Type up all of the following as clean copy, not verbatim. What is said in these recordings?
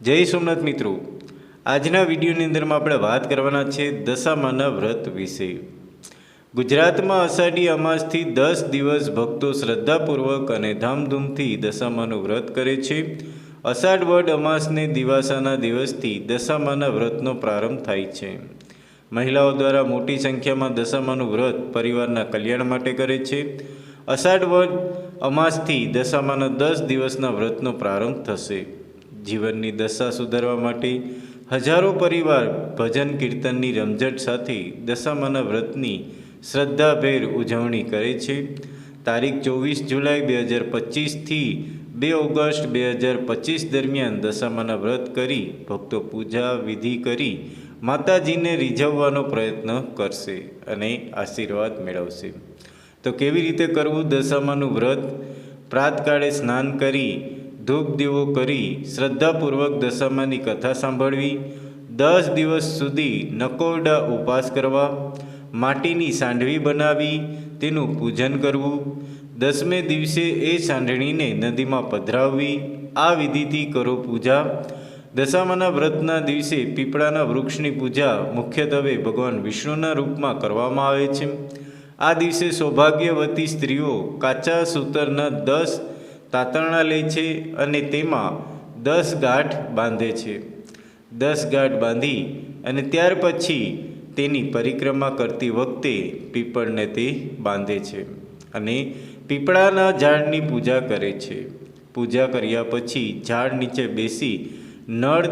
જય સોમનાથ મિત્રો, આજના વિડીયોની અંદરમાં આપણે વાત કરવાના છે દશામાના વ્રત વિશે। ગુજરાતમાં અષાઢી અમાસથી 10 દિવસ ભક્તો શ્રદ્ધાપૂર્વક અને ધામધૂમથી દશામાનું વ્રત કરે છે। અષાઢ વડ અમાસને દિવાસાના દિવસથી દશામાના વ્રતનો પ્રારંભ થાય છે। મહિલાઓ દ્વારા મોટી સંખ્યામાં દશામાનું વ્રત પરિવારના કલ્યાણ માટે કરે છે। અષાઢ વડ અમાસથી દશામાના 10 દિવસના વ્રતનો પ્રારંભ થશે। જીવનની દશા સુધારવા માટે હજારો પરિવાર ભજન કીર્તનની રમઝટ સાથે દશામાના વ્રતની શ્રદ્ધાભેર ઉજવણી કરે છે। તારીખ 24 જુલાઈ 2025થી 2 ઓગસ્ટ 2025 દરમિયાન દશામાના વ્રત કરી ભક્તો પૂજા વિધિ કરી માતાજીને રીઝવવાનો પ્રયત્ન કરશે અને આશીર્વાદ મેળવશે। તો કેવી રીતે કરવું દશામાનું વ્રત? પ્રાતકાળે સ્નાન કરી ધૂપ દીવો કરી શ્રદ્ધાપૂર્વક દશામાની કથા સાંભળવી, 10 દિવસ સુધી નકોરડા ઉપવાસ કરવા, માટીની સાંઢવી બનાવી તેનું પૂજન કરવું, 10મે દિવસે એ સાંઢણીને નદીમાં પધરાવવી। આ વિધિથી કરો પૂજા। દશામાના વ્રતના દિવસે પીપળાના વૃક્ષની પૂજા મુખ્યત્વે ભગવાન વિષ્ણુના રૂપમાં કરવામાં આવે છે। આ દિવસે સૌભાગ્યવતી સ્ત્રીઓ કાચા સૂતરના 10 તાતરણા લે છે અને તેમાં 10 ગાંઠ બાંધે છે। 10 ગાંઠ બાંધી અને ત્યાર પછી તેની પરિક્રમા કરતી વખતે પીપળને તે બાંધે છે અને પીપળાના ઝાડની પૂજા કરે છે। પૂજા કર્યા પછી ઝાડ નીચે બેસી નળ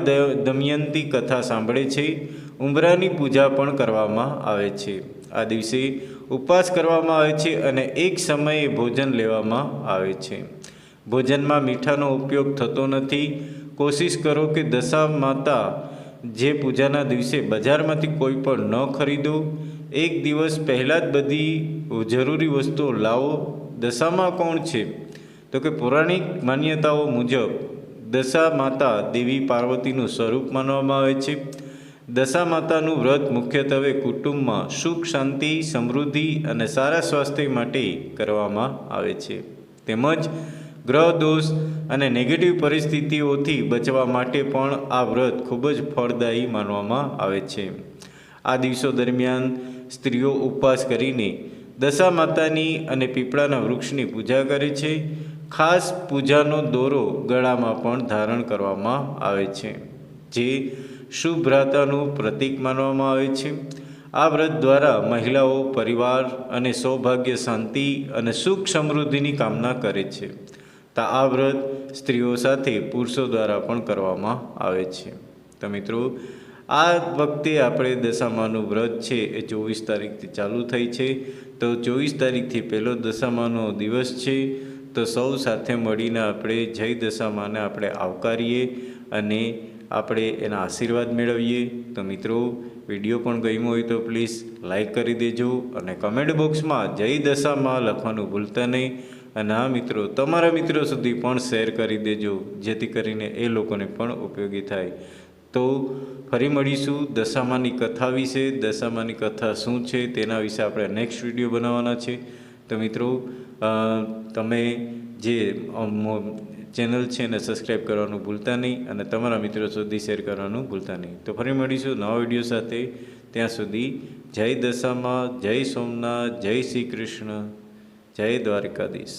દમયંતી કથા સાંભળે છે। ઉંબરાની પૂજા પણ કરવામાં આવે છે। આ દિવસે ઉપવાસ કરવામાં આવે છે અને એક સમયે ભોજન લેવામાં આવે છે। ભોજનમાં મીઠાનો ઉપયોગ થતો નથી। કોશિશ કરો કે દશા માતા જે પૂજાના દિવસે બજારમાંથી કોઈ પણ ન ખરીદો। એક દિવસ પહેલાં જ બધી જરૂરી વસ્તુઓ લાવો। દશામાં કોણ છે? તો કે પૌરાણિક માન્યતાઓ મુજબ દશા માતા દેવી પાર્વતીનું સ્વરૂપ માનવામાં આવે છે। દશા માતાનું વ્રત મુખ્યત્વે કુટુંબમાં સુખ શાંતિ સમૃદ્ધિ અને સારા સ્વાસ્થ્ય માટે કરવામાં આવે છે, તેમજ ગ્રહ દોષ અને નેગેટિવ પરિસ્થિતિઓથી બચવા માટે પણ આ વ્રત ખૂબ જ ફળદાયી માનવામાં આવે છે। આ દિવસો દરમિયાન સ્ત્રીઓ ઉપવાસ કરીને દશા માતાની અને પીપળાના વૃક્ષની પૂજા કરે છે। ખાસ પૂજાનો દોરો ગળામાં પણ ધારણ કરવામાં આવે છે, જે શુભ્રતાનું પ્રતીક માનવામાં આવે છે। આ વ્રત દ્વારા મહિલાઓ પરિવાર અને સૌભાગ્ય શાંતિ અને સુખ સમૃદ્ધિની કામના કરે છે। તો આ વ્રત સ્ત્રીઓ સાથે પુરુષો દ્વારા પણ કરવામાં આવે છે। તો મિત્રો, આ વખતે આપણે દશામાનું વ્રત છે એ 24 તારીખથી ચાલુ થઈ છે। તો 24 તારીખથી પહેલો દશામાનો દિવસ છે। તો સૌ સાથે મળીને આપણે જય દશામાને આપણે આવકારીએ અને આપણે એના આશીર્વાદ મેળવીએ। તો મિત્રો, વિડીયો પણ ગમ્યો હોય તો પ્લીઝ લાઈક કરી દેજો અને કમેન્ટ બોક્સમાં જય દશામાં લખવાનું ભૂલતા નહીં। અને આ મિત્રો, તમારા મિત્રો સુધી પણ શેર કરી દેજો, જેથી કરીને એ લોકોને પણ ઉપયોગી થાય। તો ફરી મળીશું દશામાની કથા વિશે। દશામાની કથા શું છે તેના વિશે આપણે નેક્સ્ટ વિડીયો બનાવવાના છે। તો મિત્રો, તમે જે ચેનલ છે એને સબસ્ક્રાઈબ કરવાનું ભૂલતા નહીં અને તમારા મિત્રો સુધી શેર કરવાનું ભૂલતા નહીં। તો ફરી મળીશું નવા વિડીયો સાથે। ત્યાં સુધી જય દશામાં, જય સોમનાથ, જય શ્રી કૃષ્ણ, જય દ્વારકાધીશ।